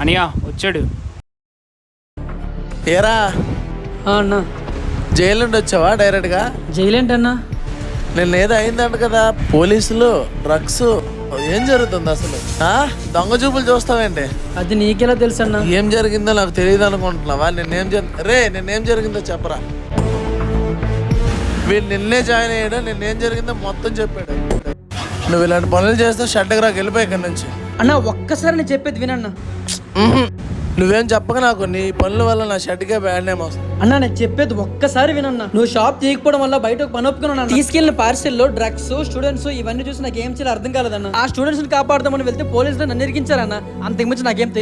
అనియా వచ్చాడు. ఏరా అన్నా జైలు నుండి వచ్చావా డైరెక్ట్గా? జైలు ఏంటన్నా? నిన్న ఏదో అయిందంట కదా, పోలీసులు డ్రగ్స్, ఏం జరుగుతుంది అసలు? దొంగ చూపులు చూస్తావేంటి? అది నీకెలా తెలుసు అన్నా? ఏం జరిగిందో నాకు తెలియదు అనుకుంటున్నావా? నిన్నేం జరిగిందో చెప్పరా. వీళ్ళు నిన్నే జాయిన్ అయ్యాడు, నిన్నేం జరిగిందో మొత్తం చెప్పాడు. నువ్వు ఇలాంటి పనులు చేస్తే షడ్డకి రాకు, వెళ్ళిపోయి ఇక్కడి నుంచి. అన్నా ఒక్కసారి నేను చెప్పేది వినన్నా. నువ్వేం చెప్పక, నాకు నీ పనుల వల్ల నా షర్ట్కే బ్యాడ్ నేమ్ వస్తుంది. అన్నా నేను చెప్పేది ఒక్కసారి వినన్నా. నువ్వు షాప్ తీయకపోవడం వల్ల బయట ఒక పని ఒప్పుకున్నా. తీసుకెళ్లిన పార్సెల్లో డ్రగ్స్, స్టూడెంట్స్ ఇవన్నీ చూసి నాకు ఏం చేయాలో అర్థం కాలేదన్న. ఆ స్టూడెంట్స్ ని కాపాడదామని వెళ్తే పోలీసులు నన్ను ఇరికించారన్న. అంతకుమించి నాకేం తెలియదు.